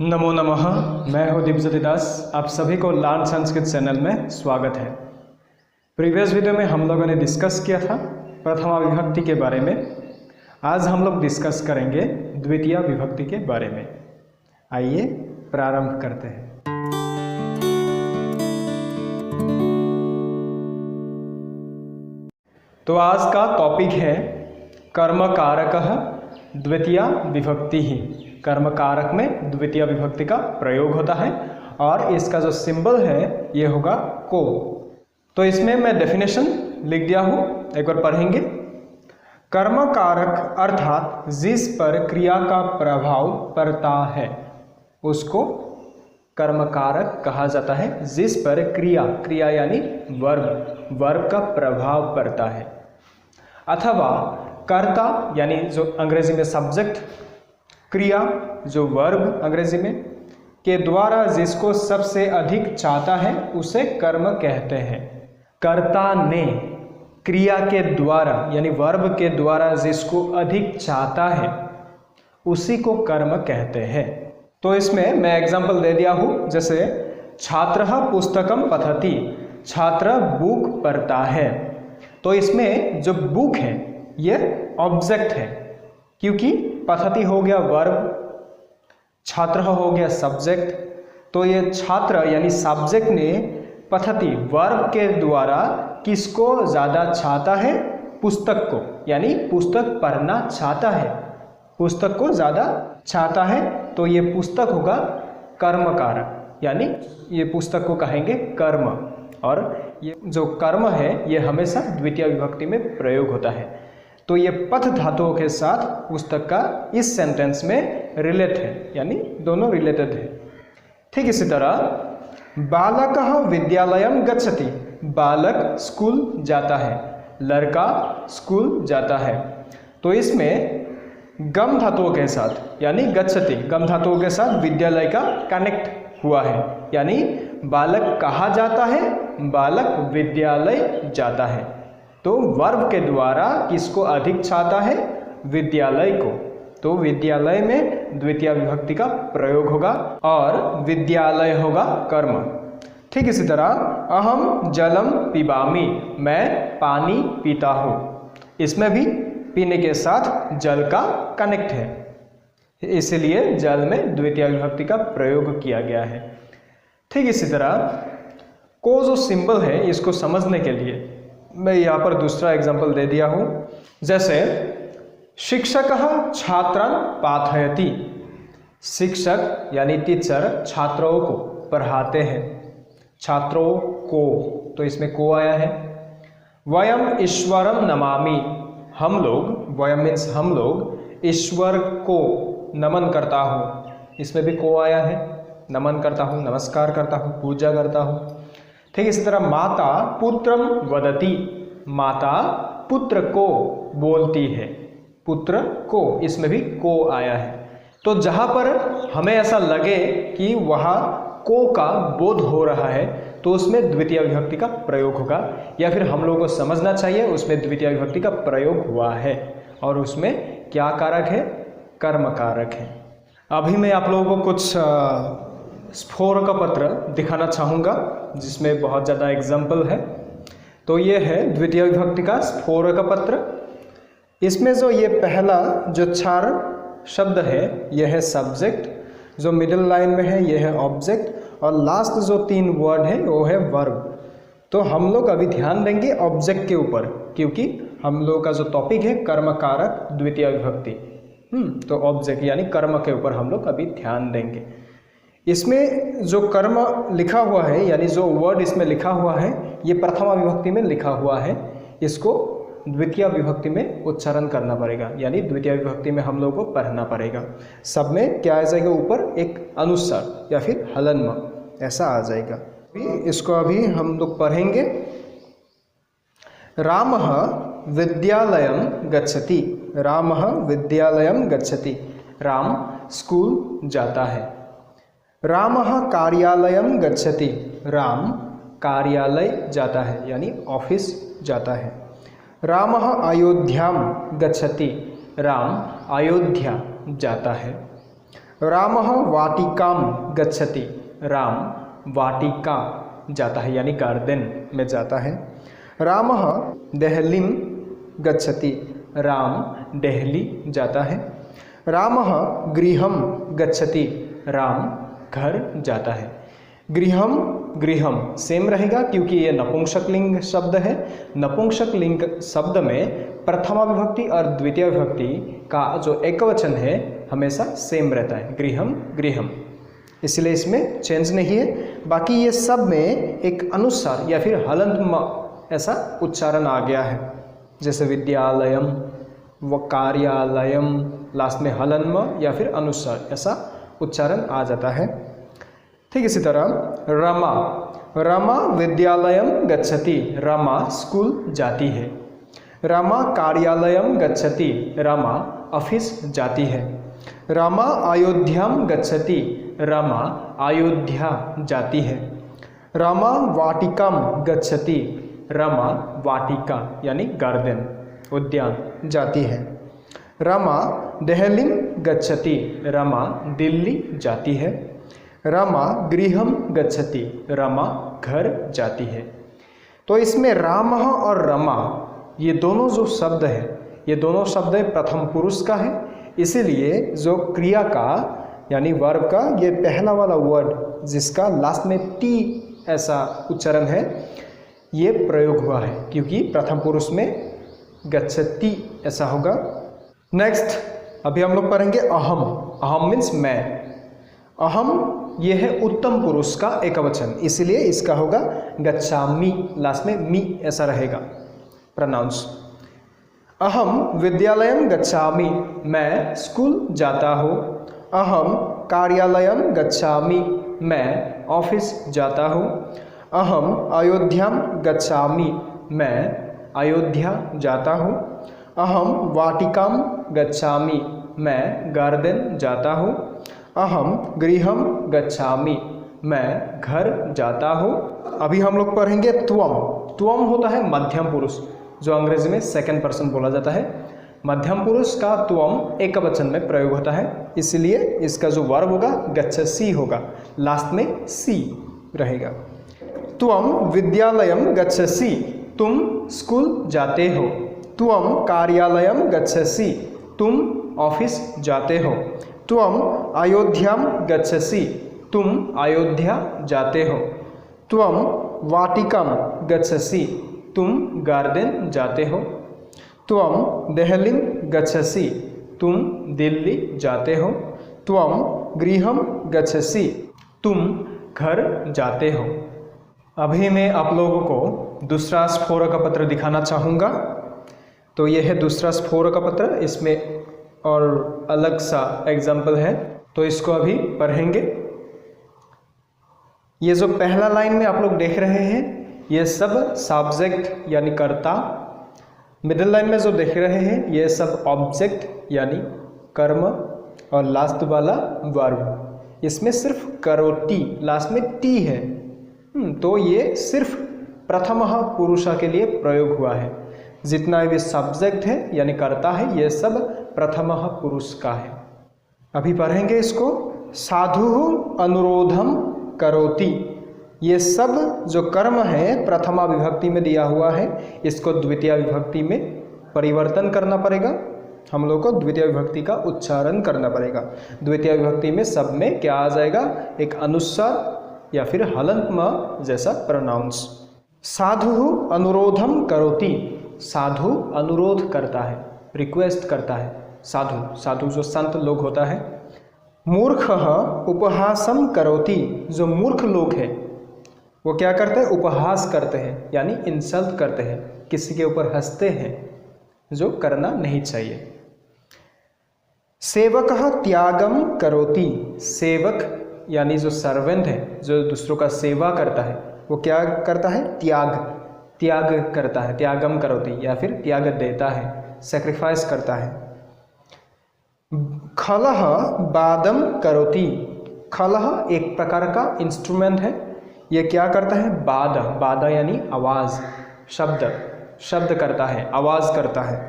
नमो नमः। मैं हूँ दीपज्योति दास। आप सभी को लर्न संस्कृत चैनल में स्वागत है। प्रीवियस वीडियो में हम लोगों ने डिस्कस किया था प्रथमा विभक्ति के बारे में। आज हम लोग डिस्कस करेंगे द्वितीय विभक्ति के बारे में। आइए प्रारंभ करते हैं। तो आज का टॉपिक है कर्मकारकः द्वितीय विभक्ति ही। कर्म कारक में द्वितीय विभक्ति का प्रयोग होता है और इसका जो सिंबल है ये होगा को। तो इसमें मैं डेफिनेशन लिख दिया हूँ, एक बार पढ़ेंगे। कर्म कारक अर्थात जिस पर क्रिया का प्रभाव पड़ता है उसको कर्म कारक कहा जाता है। जिस पर क्रिया यानी वर्ब का प्रभाव पड़ता है, अथवा कर्ता यानी जो अंग्रेजी में सब्जेक्ट, क्रिया जो वर्ब अंग्रेजी में, के द्वारा जिसको सबसे अधिक चाहता है उसे कर्म कहते हैं। कर्ता ने क्रिया के द्वारा यानी वर्ब के द्वारा जिसको अधिक चाहता है उसी को कर्म कहते हैं। तो इसमें मैं एग्जांपल दे दिया हूँ, जैसे छात्रः पुस्तकम पठति, छात्र बुक पढ़ता है। तो इसमें जो बुक है ये ऑब्जेक्ट है, क्योंकि पठति हो गया वर्ब, छात्र हो गया सब्जेक्ट। तो ये छात्र यानी सब्जेक्ट ने पठति वर्ब के द्वारा किसको ज़्यादा चाहता है? पुस्तक को, यानी पुस्तक पढ़ना चाहता है, पुस्तक को ज़्यादा चाहता है। तो ये पुस्तक होगा कर्म कारक, यानी ये पुस्तक को कहेंगे कर्म। और ये जो कर्म है ये हमेशा द्वितीय विभक्ति में प्रयोग होता है। तो ये पथ धातुओं के साथ पुस्तक का इस सेंटेंस में रिलेट है, यानी दोनों रिलेटेड है। ठीक इसी तरह बालकः विद्यालयं गच्छति, बालक स्कूल जाता है, लड़का स्कूल जाता है। तो इसमें गम धातुओं के साथ यानी गच्छति गम धातुओं के साथ विद्यालय का कनेक्ट हुआ है, यानी बालक कहाँ जाता है? बालक विद्यालय जाता है। तो वर्ब के द्वारा किसको अधिक चाहता है? विद्यालय को। तो विद्यालय में द्वितीय विभक्ति का प्रयोग होगा और विद्यालय होगा कर्म। ठीक इसी तरह अहम जलम पिबामि, मैं पानी पीता हूँ। इसमें भी पीने के साथ जल का कनेक्ट है, इसलिए जल में द्वितीय विभक्ति का प्रयोग किया गया है। ठीक इसी तरह को जो सिंबल है इसको समझने के लिए मैं यहाँ पर दूसरा एग्जाम्पल दे दिया हूँ। जैसे शिक्षकः छात्रान् पाठयति, शिक्षक यानी टीचर छात्रों को पढ़ाते हैं, छात्रों को। तो इसमें को आया है। वयम ईश्वरम नमामि, हम लोग, वयम मीन्स हम लोग, ईश्वर को नमन करता हूँ। इसमें भी को आया है, नमन करता हूँ, नमस्कार करता हूँ, पूजा करता हूँ। ठीक इसी तरह माता पुत्रम वदति, माता पुत्र को बोलती है, पुत्र को, इसमें भी को आया है। तो जहाँ पर हमें ऐसा लगे कि वहाँ को का बोध हो रहा है तो उसमें द्वितीय विभक्ति का प्रयोग होगा, या फिर हम लोगों को समझना चाहिए उसमें द्वितीय विभक्ति का प्रयोग हुआ है और उसमें क्या कारक है? कर्म कारक है। अभी मैं आप लोगों को कुछ स्फोर का पत्र दिखाना चाहूँगा जिसमें बहुत ज़्यादा एग्जाम्पल है। तो ये है द्वितीय विभक्ति का स्फोर का पत्र। इसमें जो ये पहला जो 4 शब्द है यह है सब्जेक्ट, जो मिडिल लाइन में है यह है ऑब्जेक्ट, और लास्ट जो 3 वर्ड है वो है वर्ब। तो हम लोग अभी ध्यान देंगे ऑब्जेक्ट के ऊपर, क्योंकि हम लोग का जो टॉपिक है कर्म कारक द्वितीय विभक्ति। तो ऑब्जेक्ट यानी कर्म के ऊपर हम लोग अभी ध्यान देंगे। इसमें जो कर्म लिखा हुआ है यानी जो वर्ड इसमें लिखा हुआ है ये प्रथमा विभक्ति में लिखा हुआ है, इसको द्वितीय विभक्ति में उच्चारण करना पड़ेगा, यानी द्वितीय विभक्ति में हम लोग को पढ़ना पड़ेगा। सब में क्या आ जाएगा? ऊपर एक अनुस्वार या फिर हलन्म ऐसा आ जाएगा। इसको अभी हम लोग पढ़ेंगे। रामः विद्यालयं गच्छति, रामः विद्यालयं गच्छति, राम स्कूल जाता है। रामः कार्यालयं गच्छति, राम कार्यालय जाता है यानी ऑफिस जाता है। रामः अयोध्यां गच्छति, राम अयोध्या जाता है। रामः वाटिकां गच्छति, राम वाटिका जाता है यानी गार्डन में जाता है। रामः देहलीं गच्छति, राम दिल्ली जाता है। रामः गृहं गच्छति, राम घर जाता है। गृहम गृहम सेम रहेगा क्योंकि ये नपुंसकलिंग शब्द है। नपुंसकलिंग शब्द में प्रथमा विभक्ति और द्वितीय विभक्ति का जो एकवचन है हमेशा सेम रहता है, गृहम गृहम, इसलिए इसमें चेंज नहीं है। बाकी ये सब में एक अनुस्वार या फिर हलंत म ऐसा उच्चारण आ गया है, जैसे विद्यालयम व कार्यालयम, लास्ट में हलन म या फिर अनुस्वार ऐसा उच्चारण आ जाता है। ठीक इसी तरह रमा, रमा विद्यालयम गच्छति, रमा स्कूल जाती है। रमा कार्यालयम गच्छति, रमा ऑफिस जाती है। रमा अयोध्याम गच्छति, रमा अयोध्या जाती है। रमा वाटिकाम गच्छति, रमा वाटिका यानी गार्डन उद्यान जाती है। रमा देहलीं गच्छति, रमा दिल्ली जाती है। रमा गृहम गच्छति, रमा घर जाती है। तो इसमें रामः और रमा ये दोनों जो शब्द है, ये दोनों शब्द प्रथम पुरुष का है, इसीलिए जो क्रिया का यानी वर्ब का ये पहला वाला वर्ड जिसका लास्ट में टी ऐसा उच्चारण है ये प्रयोग हुआ है, क्योंकि प्रथम पुरुष में गच्छति ऐसा होगा। नेक्स्ट अभी हम लोग पढ़ेंगे अहम। अहम मीन्स मैं। अहम ये है उत्तम पुरुष का एकवचन, इसलिए इसका होगा गच्छामि, लास्ट में मी ऐसा रहेगा प्रोनाउंस। अहम विद्यालयम गच्छामि, मैं स्कूल जाता हूँ। अहम कार्यालयम गच्छामि, मैं ऑफिस जाता हूँ। अहम अयोध्याम गच्छामि, मैं अयोध्या जाता हूँ। अहम वाटिकाम गच्छामि, मैं गार्डन जाता हूँ। अहम गृहम गच्छामि, मैं घर जाता हूँ। अभी हम लोग पढ़ेंगे त्वम। त्वम होता है मध्यम पुरुष, जो अंग्रेजी में सेकंड पर्सन बोला जाता है। मध्यम पुरुष का त्वम एक वचन में प्रयोग होता है, इसलिए इसका जो वर्ब होगा गच्छसि होगा, लास्ट में सी रहेगा। त्वम विद्यालयम गच्छसि, तुम स्कूल जाते हो। त्वम कार्यालयम गच्छसि, तुम ऑफिस जाते हो। त्वम अयोध्याम गच्छसि, तुम अयोध्या जाते हो। त्वम वाटिकाम गच्छसि, तुम गार्डन जाते हो। त्वम देहलीं गच्छसि, तुम दिल्ली जाते हो। त्वम गृहम गच्छसि, तुम घर जाते हो। अभी मैं आप लोगों को दूसरा स्फोरक पत्र दिखाना चाहूँगा। तो यह है दूसरा स्फोरक पत्र, इसमें और अलग सा एग्जाम्पल है, तो इसको अभी पढ़ेंगे। ये जो पहला लाइन में आप लोग देख रहे हैं ये सब सब्जेक्ट यानी कर्ता। मिडिल लाइन में जो देख रहे हैं ये सब ऑब्जेक्ट यानी कर्म, और लास्ट वाला वर्ब। इसमें सिर्फ करोति, लास्ट में टी है, तो ये सिर्फ प्रथम पुरुष के लिए प्रयोग हुआ है। जितना भी सब्जेक्ट है यानी कर्ता है ये सब प्रथम पुरुष का है। अभी पढ़ेंगे इसको। साधु अनुरोधम करोति, ये सब जो कर्म है प्रथमा विभक्ति में दिया हुआ है, इसको द्वितीय विभक्ति में परिवर्तन करना पड़ेगा। हम लोग को द्वितीय विभक्ति का उच्चारण करना पड़ेगा। द्वितीय विभक्ति में सब में क्या आ जाएगा, एक अनुस्वार या फिर हलंत म जैसा प्रोनाउंस। साधु अनुरोधम करोति, साधु अनुरोध करता है, रिक्वेस्ट करता है। साधु, साधु जो संत लोग होता है। मूर्खः उपहासम करोति, जो मूर्ख लोग हैं वो क्या करते हैं, उपहास करते हैं यानी इंसल्ट करते हैं, किसी के ऊपर हंसते हैं, जो करना नहीं चाहिए। सेवकः त्यागम करोति, सेवक यानी जो सर्वेंट है, जो दूसरों का सेवा करता है, वो क्या करता है, त्याग, त्याग करता है, त्यागम करोति या फिर त्याग देता है, सेक्रीफाइस करता है। खलः बादम करोति, खलः एक प्रकार का इंस्ट्रूमेंट है, ये क्या करता है, बाद, बादा यानी आवाज, शब्द, शब्द करता है, आवाज करता है।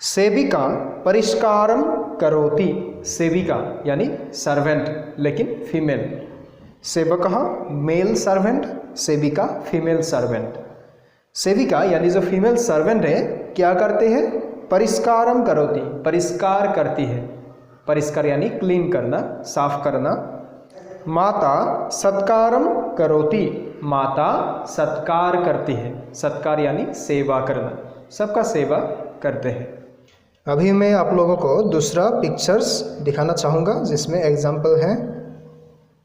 सेविका परिष्कारम करोति। सेविका यानी सर्वेंट लेकिन फीमेल। सेवकः मेल सर्वेंट, सेविका फीमेल सर्वेंट। सेविका यानी जो फीमेल सर्वेंट है क्या करते हैं? परिष्कारम करोति, परिष्कार करती है। परिष्कार यानी क्लीन करना, साफ करना। माता सत्कारम करोति, माता सत्कार करती है। सत्कार यानी सेवा करना, सबका सेवा करते हैं। अभी मैं आप लोगों को दूसरा पिक्चर्स दिखाना चाहूँगा जिसमें एग्जाम्पल है।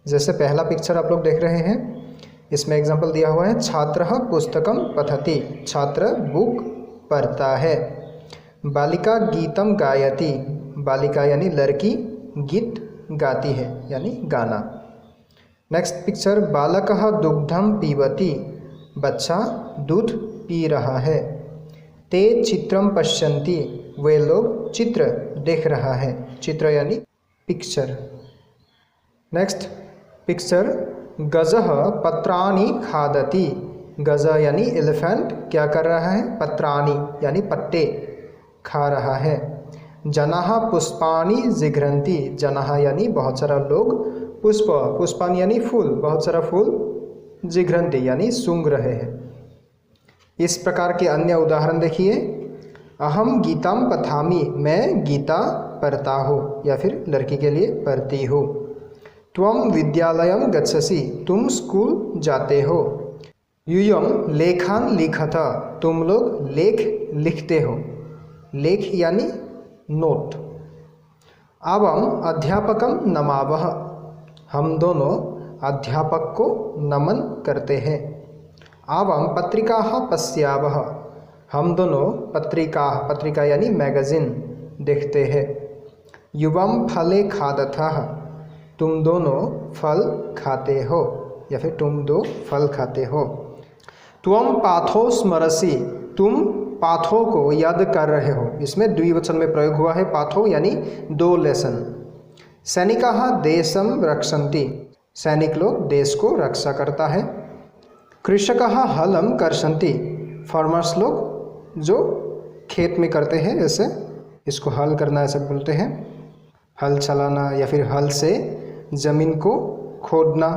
जैसे पहला पिक्चर आप लोग देख रहे हैं, इसमें एग्जाम्पल दिया हुआ है छात्रः पुस्तकम पठति, छात्र बुक पढ़ता है। बालिका गीतम गायति, बालिका यानी लड़की गीत गाती है यानी गाना। नेक्स्ट पिक्चर बालकः दुग्धम पीबति, बच्चा दूध पी रहा है। ते चित्रम पश्यन्ति, वे लोग चित्र देख रहा है। चित्र यानी पिक्चर। नेक्स्ट पिक्चर गजः पत्राणि खादति, गज यानी एलिफेंट क्या कर रहा है? पत्राणि यानी पत्ते खा रहा है। जनाः पुष्पाणि जिघ्रन्ति, जनाः यानी बहुत सारा लोग, पुष्प पुष्पाणि यानी फूल, बहुत सारा फूल, जिघ्रन्ति यानी सूंघ रहे हैं। इस प्रकार के अन्य उदाहरण देखिए। अहम गीताम पठामि, मैं गीता पढ़ता हूँ या फिर लड़की के लिए पढ़ती हूँ। त्वम विद्यालयम गच्छसि, तुम स्कूल जाते हो। यूयम लेखान लिखत, तुम लोग लेख लिखते हो। लेख यानी नोट। आवम अध्यापकम नमावह, हम दोनों अध्यापक को नमन करते हैं। आवम पत्रिकाः पश्यावः, हम दोनों पत्रिका यानी मैगजीन देखते हैं। युवम फले खादतः, तुम दोनों फल खाते हो या फिर तुम दो फल खाते हो। त्वम पाठो स्मरसि, तुम पाठों को याद कर रहे हो। इसमें द्विवचन में प्रयोग हुआ है पाठो यानी दो लेसन। सैनिकाः देशम रक्षन्ति, सैनिक लोग देश को रक्षा करता है। कृषकाः हलम कर्षन्ति, फार्मर्स लोग जो खेत में करते हैं, जैसे इसको हल करना ऐसा बोलते हैं, हल चलाना या फिर हल से ज़मीन को खोदना।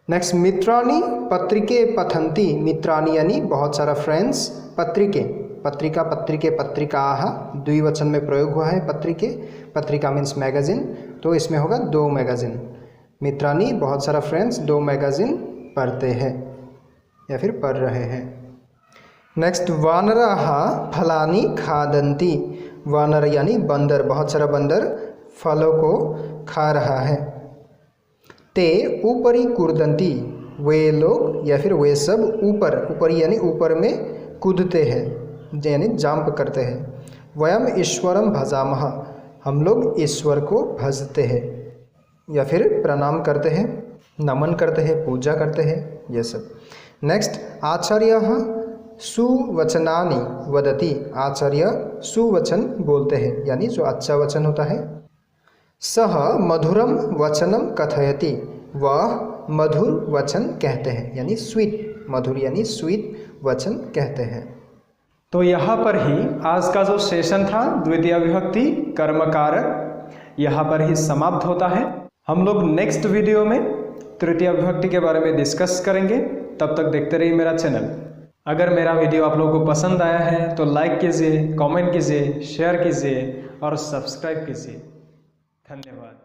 नेक्स्ट मित्राणि पत्रिके पठन्ति, मित्राणि यानी बहुत सारा फ्रेंड्स, पत्रिके पत्रिका पत्रिके पत्रिकाः द्विवचन में प्रयोग हुआ है। पत्रिके पत्रिका मीन्स मैगजीन, तो इसमें होगा दो मैगजीन। मित्राणि बहुत सारा फ्रेंड्स दो मैगजीन पढ़ते हैं या फिर पढ़ रहे हैं। नेक्स्ट वानराः फलानि खादन्ति, वानर यानी बंदर, बहुत सारा बंदर फलों को खा रहा है। ते ऊपरी कूदन्ति, वे लोग या फिर वे सब ऊपर, ऊपरी यानी ऊपर में कूदते हैं यानी जंप करते हैं। वयम ईश्वरम भजामः, हम लोग ईश्वर को भजते हैं या फिर प्रणाम करते हैं, नमन करते हैं, पूजा करते हैं, ये सब। नेक्स्ट आचार्यः सुवचनानि वदति, आचार्य सुवचन बोलते हैं यानी जो अच्छा वचन होता है। सह मधुरम वचनम कथयति, वह मधुर वचन कहते हैं यानी स्वीट, मधुर यानी स्वीट वचन कहते हैं। तो यहाँ पर ही आज का जो सेशन था द्वितीय विभक्ति कर्मकारक, यहाँ पर ही समाप्त होता है। हम लोग नेक्स्ट वीडियो में तृतीय विभक्ति के बारे में डिस्कस करेंगे। तब तक देखते रहिए मेरा चैनल। अगर मेरा वीडियो आप लोगों को पसंद आया है तो लाइक कीजिए, कमेंट कीजिए, शेयर कीजिए और सब्सक्राइब कीजिए। धन्यवाद।